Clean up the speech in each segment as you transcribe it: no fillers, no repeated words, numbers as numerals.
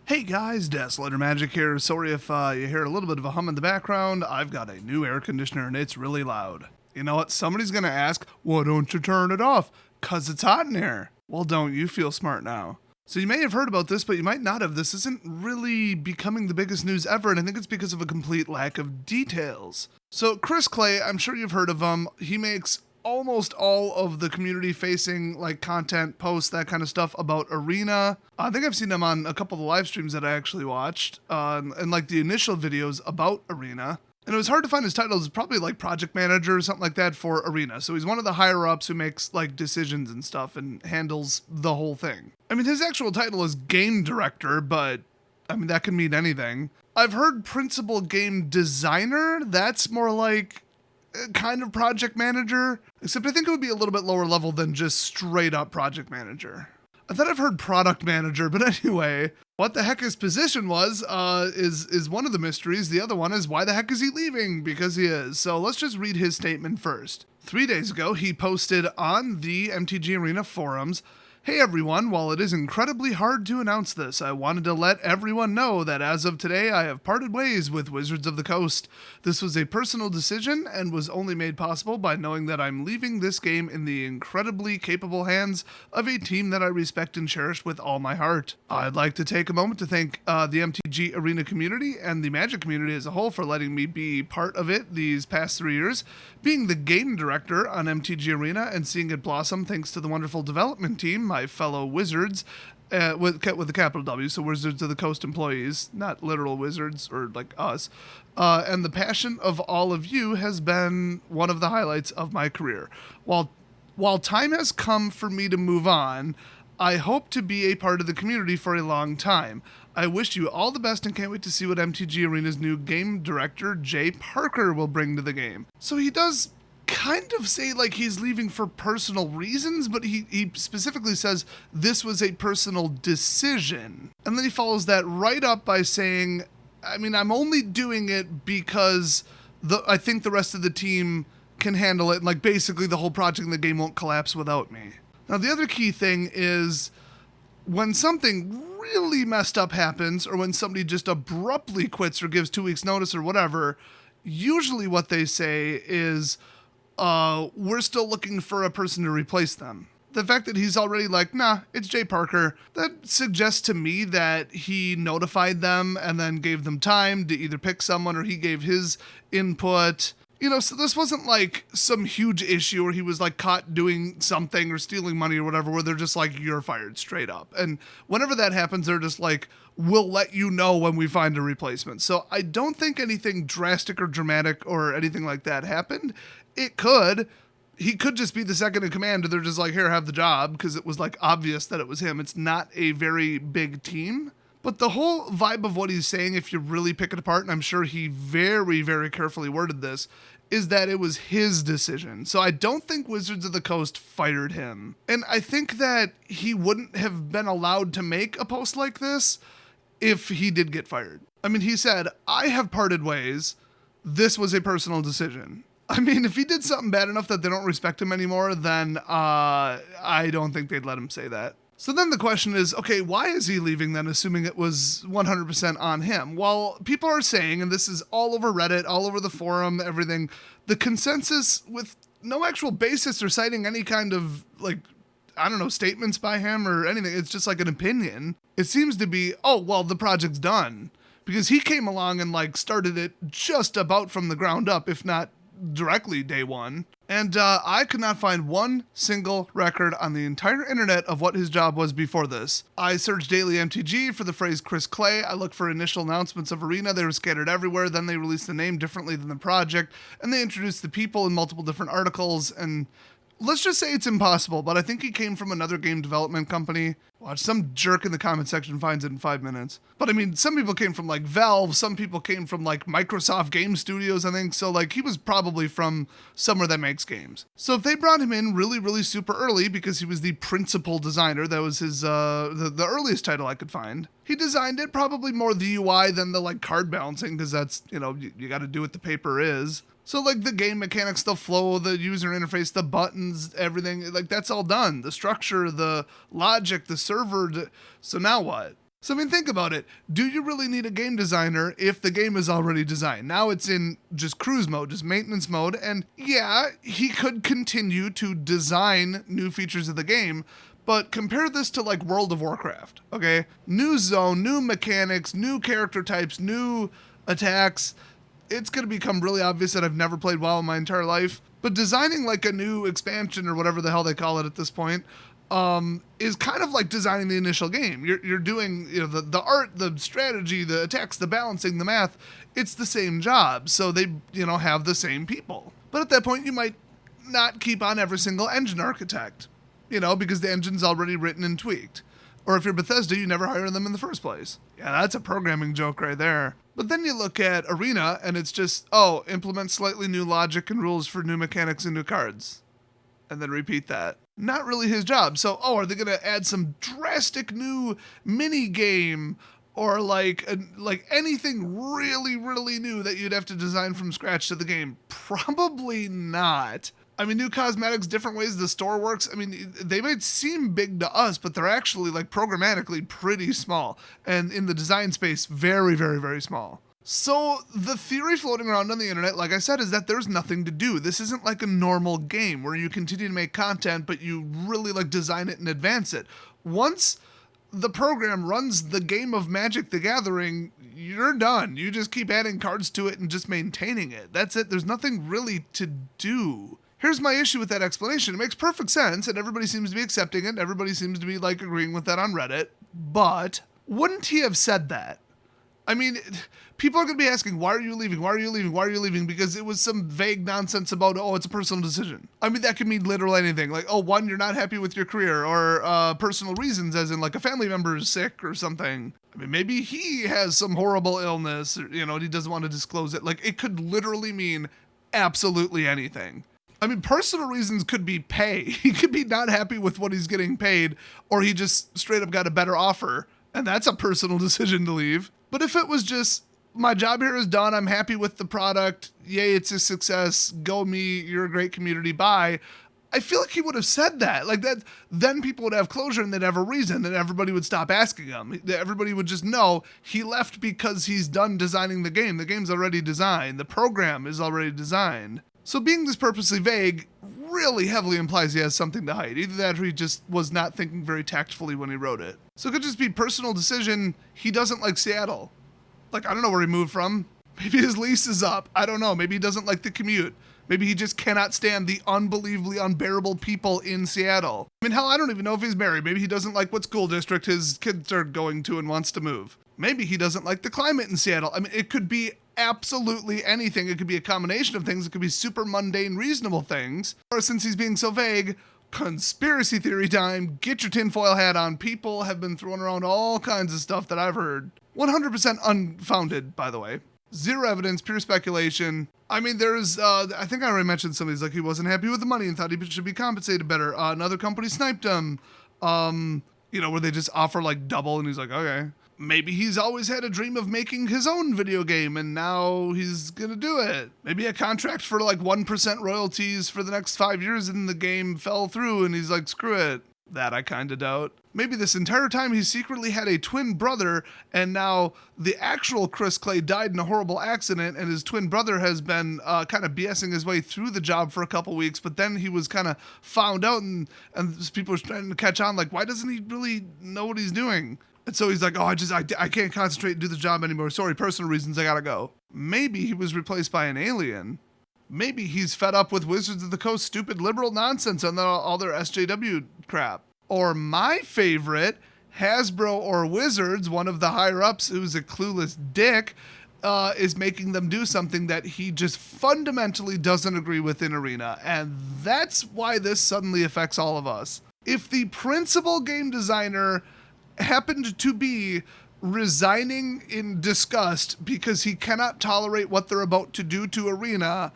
Hey guys, Desolator Magic here. Sorry if you hear a little bit of a hum in the background. I've got a new air conditioner and it's really loud. You know what? Somebody's gonna ask, why don't you turn it off? 'Cause it's hot in here. Well, don't you feel smart now? So you may have heard about this, but you might not have. This isn't really becoming the biggest news ever, and I think it's because of a complete lack of details. So Chris Clay, I'm sure you've heard of him. He makes almost all of the community facing like content, posts, that kind of stuff about Arena. I think I've seen him on a couple of the live streams that I actually watched, and like the initial videos about Arena. And it was hard to find his title. It's probably like project manager or something like that for Arena. So he's one of the higher ups who makes like decisions and stuff and handles the whole thing. I mean, his actual title is game director, but I mean, that can mean anything. I've heard principal game designer. That's more like kind of project manager, except I think it would be a little bit lower level than just straight up project manager. I thought I've heard product manager, but anyway, what the heck his position was is one of the mysteries. The other one is why the heck is he leaving? Because he is. So let's just read his statement first. 3 days ago, he posted on the MTG Arena forums, "Hey everyone, while it is incredibly hard to announce this, I wanted to let everyone know that as of today I have parted ways with Wizards of the Coast. This was a personal decision and was only made possible by knowing that I'm leaving this game in the incredibly capable hands of a team that I respect and cherish with all my heart. I'd like to take a moment to thank the MTG Arena community and the Magic community as a whole for letting me be part of it these past 3 years, being the game director on MTG Arena and seeing it blossom thanks to the wonderful development team, my fellow Wizards, with a capital W, so Wizards of the Coast employees, not literal wizards or like us. And the passion of all of you has been one of the highlights of my career. While time has come for me to move on, I hope to be a part of the community for a long time. I wish you all the best and can't wait to see what MTG Arena's new game director, Jay Parker, will bring to the game." So he does kind of say like he's leaving for personal reasons, but he specifically says this was a personal decision. And then he follows that right up by saying, I mean, I'm only doing it because I think the rest of the team can handle it. And like basically the whole project in the game won't collapse without me. Now, the other key thing is when something really messed up happens, or when somebody just abruptly quits or gives 2 weeks notice or whatever, usually what they say is, we're still looking for a person to replace them. The fact that he's already like, nah, it's Jay Parker, that suggests to me that he notified them and then gave them time to either pick someone or he gave his input. You know, so this wasn't like some huge issue where he was like caught doing something or stealing money or whatever, where they're just like, you're fired straight up. And whenever that happens, they're just like, we'll let you know when we find a replacement. So I don't think anything drastic or dramatic or anything like that happened. It could. He could just be the second in command and they're just like, here, have the job, because it was like obvious that it was him. It's not a very big team. But the whole vibe of what he's saying, if you really pick it apart, and I'm sure he very, very carefully worded this, is that it was his decision. So I don't think Wizards of the Coast fired him. And I think that he wouldn't have been allowed to make a post like this if he did get fired. I mean, he said, I have parted ways. This was a personal decision. I mean, if he did something bad enough that they don't respect him anymore, then I don't think they'd let him say that. So then the question is, okay, why is he leaving then, assuming it was 100% on him? Well, people are saying, and this is all over Reddit, all over the forum, everything, the consensus with no actual basis or citing any kind of, like, I don't know, statements by him or anything. It's just like an opinion. It seems to be, oh, well, the project's done. Because he came along and, like, started it just about from the ground up, if not directly day one. And I could not find one single record on the entire internet of what his job was before this. I searched Daily MTG for the phrase Chris Clay. I looked for initial announcements of Arena. They were scattered everywhere. Then they released the name differently than the project. And they introduced the people in multiple different articles. And let's just say it's impossible, but I think he came from another game development company. Watch, some jerk in the comment section finds it in 5 minutes. But I mean, some people came from like Valve, some people came from like Microsoft Game Studios, I think. So like he was probably from somewhere that makes games. So if they brought him in really, really super early because he was the principal designer, that was his the earliest title I could find. He designed it, probably more the UI than the like card balancing, because that's, you know, you got to do what the paper is. So like the game mechanics, the flow, the user interface, the buttons, everything, like that's all done. The structure, the logic, the server. So now what? So I mean, think about it. Do you really need a game designer if the game is already designed? Now it's in just cruise mode, just maintenance mode, and yeah, he could continue to design new features of the game, but compare this to like World of Warcraft, okay? New zone, new mechanics, new character types, new attacks. It's going to become really obvious that I've never played WoW in my entire life, but designing like a new expansion or whatever the hell they call it at this point is kind of like designing the initial game. You're doing, you know, the art, the strategy, the attacks, the balancing, the math. It's the same job, so they, you know, have the same people. But at that point, you might not keep on every single engine architect, you know, because the engine's already written and tweaked. Or if you're Bethesda, you never hire them in the first place. Yeah, that's a programming joke right there. But then you look at Arena, and it's just, oh, implement slightly new logic and rules for new mechanics and new cards. And then repeat that. Not really his job. So, oh, are they going to add some drastic new mini game or like anything really, really new that you'd have to design from scratch to the game? Probably not. I mean, new cosmetics, different ways the store works. I mean, they might seem big to us, but they're actually like programmatically pretty small. And in the design space, very, very, very small. So the theory floating around on the internet, like I said, is that there's nothing to do. This isn't like a normal game where you continue to make content, but you really like design it and advance it. Once the program runs the game of Magic the Gathering, you're done. You just keep adding cards to it and just maintaining it. That's it. There's nothing really to do. Here's my issue with that explanation. It makes perfect sense, and everybody seems to be accepting it. Everybody seems to be like agreeing with that on Reddit. But wouldn't he have said that? I mean, people are going to be asking, why are you leaving? Why are you leaving? Why are you leaving? Because it was some vague nonsense about, oh, it's a personal decision. I mean, that could mean literally anything. Like, oh, one, you're not happy with your career, or personal reasons, as in like a family member is sick or something. I mean, maybe he has some horrible illness, or, you know, and he doesn't want to disclose it. Like, it could literally mean absolutely anything. I mean, personal reasons could be pay. He could be not happy with what he's getting paid, or he just straight up got a better offer, and that's a personal decision to leave. But if it was just, my job here is done, I'm happy with the product, yay, it's a success, go me, you're a great community, bye, I feel like he would have said that. Like that, then people would have closure and they'd have a reason, and everybody would stop asking him. Everybody would just know he left because he's done designing the game. The game's already designed. The program is already designed. So being this purposely vague really heavily implies he has something to hide. Either that or he just was not thinking very tactfully when he wrote it. So it could just be personal decision. He doesn't like Seattle. Like, I don't know where he moved from. Maybe his lease is up. I don't know. Maybe he doesn't like the commute. Maybe he just cannot stand the unbelievably unbearable people in Seattle. I mean, hell, I don't even know if he's married. Maybe he doesn't like what school district his kids are going to and wants to move. Maybe he doesn't like the climate in Seattle. I mean, it could be absolutely anything. It could be a combination of things. It could be super mundane, reasonable things. Or since he's being so vague, conspiracy theory time. Get your tinfoil hat on. People have been throwing around all kinds of stuff that I've heard. 100% unfounded, by the way. Zero evidence, pure speculation. I mean, there's, I think I already mentioned some of these, like he wasn't happy with the money and thought he should be compensated better. Another company sniped him, you know, where they just offer like double and he's like, okay. Maybe he's always had a dream of making his own video game and now he's gonna do it. Maybe a contract for like 1% royalties for the next 5 years and the game fell through and he's like, screw it. That I kind of doubt. Maybe this entire time he secretly had a twin brother and now the actual Chris Clay died in a horrible accident and his twin brother has been kind of BSing his way through the job for a couple weeks, but then he was kind of found out and people were trying to catch on like, why doesn't he really know what he's doing? And so he's like, oh, I can't concentrate and do the job anymore. Sorry, personal reasons, I gotta go. Maybe he was replaced by an alien. Maybe he's fed up with Wizards of the Coast stupid liberal nonsense and all their SJW crap. Or my favorite, Hasbro or Wizards, one of the higher-ups who's a clueless dick, is making them do something that he just fundamentally doesn't agree with in Arena. And that's why this suddenly affects all of us. If the principal game designer happened to be resigning in disgust because he cannot tolerate what they're about to do to Arena,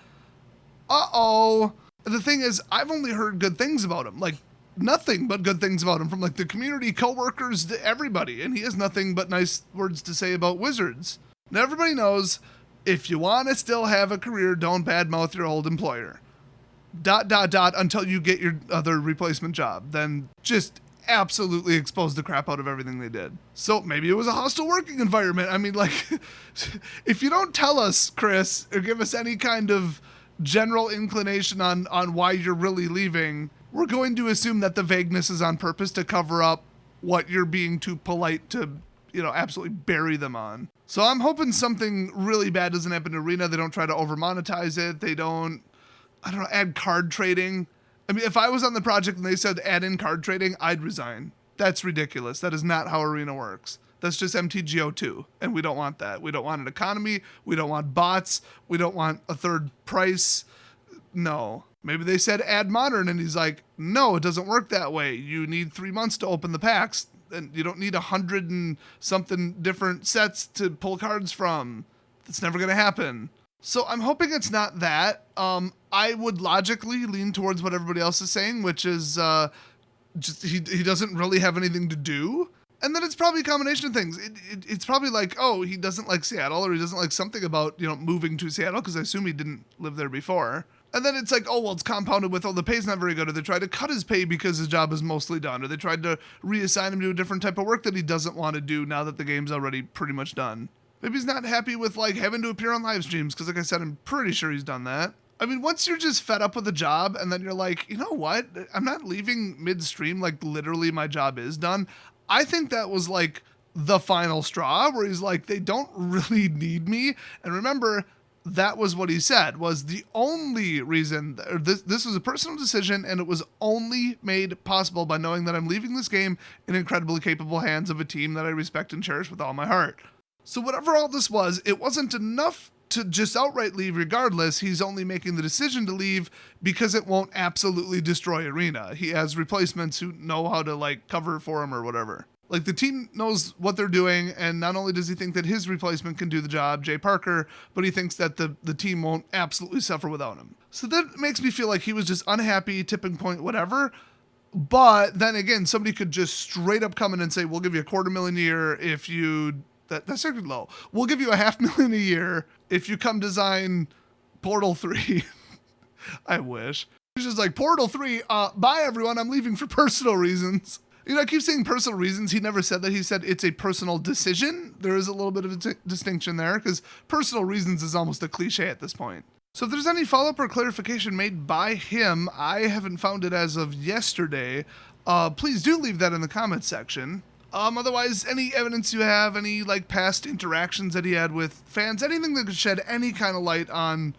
uh-oh. The thing is, I've only heard good things about him. Like, nothing but good things about him from like the community, coworkers, to everybody. And he has nothing but nice words to say about Wizards. Now, everybody knows if you want to still have a career, don't badmouth your old employer. ... until you get your other replacement job. Then just absolutely exposed the crap out of everything they did. So maybe it was a hostile working environment. I mean, like, if you don't tell us, Chris, or give us any kind of general inclination on why you're really leaving, we're going to assume that the vagueness is on purpose to cover up what you're being too polite to, absolutely bury them on. So I'm hoping something really bad doesn't happen to Arena. They don't try to over monetize it. They don't, add card trading. I mean, if I was on the project and they said add in card trading, I'd resign. That's ridiculous. That is not how Arena works. That's just MTGO2, and we don't want that. We don't want an economy. We don't want bots. We don't want a third price. No. Maybe they said add modern, and he's like, no, it doesn't work that way. You need 3 months to open the packs, and you don't need 100 and something different sets to pull cards from. That's never going to happen. So I'm hoping it's not that. I would logically lean towards what everybody else is saying, which is just he doesn't really have anything to do. And then it's probably a combination of things. It's probably like, oh, he doesn't like Seattle, or he doesn't like something about, moving to Seattle, because I assume he didn't live there before. And then it's like, oh, well, it's compounded with, oh, the pay's not very good, or they tried to cut his pay because his job is mostly done, or they tried to reassign him to a different type of work that he doesn't want to do now that the game's already pretty much done. Maybe he's not happy with, like, having to appear on live streams, because like I said, I'm pretty sure he's done that. I mean, once you're just fed up with a job, and then you're like, you know what? I'm not leaving midstream, like, literally my job is done. I think that was, like, the final straw, where he's like, they don't really need me. And remember, that was what he said, was the only reason, this was a personal decision, and it was only made possible by knowing that I'm leaving this game in incredibly capable hands of a team that I respect and cherish with all my heart. So whatever all this was, it wasn't enough to just outright leave regardless. He's only making the decision to leave because it won't absolutely destroy Arena. He has replacements who know how to, like, cover for him or whatever. Like, the team knows what they're doing, and not only does he think that his replacement can do the job, Jay Parker, but he thinks that the team won't absolutely suffer without him. So that makes me feel like he was just unhappy, tipping point, whatever. But then again, somebody could just straight up come in and say, we'll give you $250,000 a year if you... That's actually low. We'll give you $500,000 a year if you come design Portal 3. I wish. He's just like, Portal 3, bye everyone, I'm leaving for personal reasons. I keep saying personal reasons. He never said that. He said it's a personal decision. There is a little bit of a distinction there, because personal reasons is almost a cliche at this point. So if there's any follow-up or clarification made by him, I haven't found it as of yesterday. Please do leave that in the comments section. Otherwise, any evidence you have, any like past interactions that he had with fans, anything that could shed any kind of light on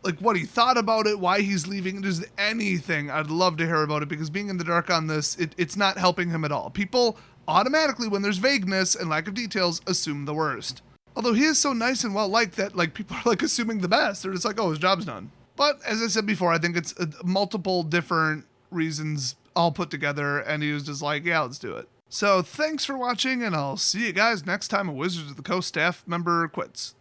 like what he thought about it, why he's leaving, just anything, I'd love to hear about it, because being in the dark on this, it's not helping him at all. People automatically, when there's vagueness and lack of details, assume the worst. Although he is so nice and well-liked that like people are like assuming the best. They're just like, oh, his job's done. But as I said before, I think it's multiple different reasons all put together, and he was just like, yeah, let's do it. So thanks for watching, and I'll see you guys next time a Wizards of the Coast staff member quits.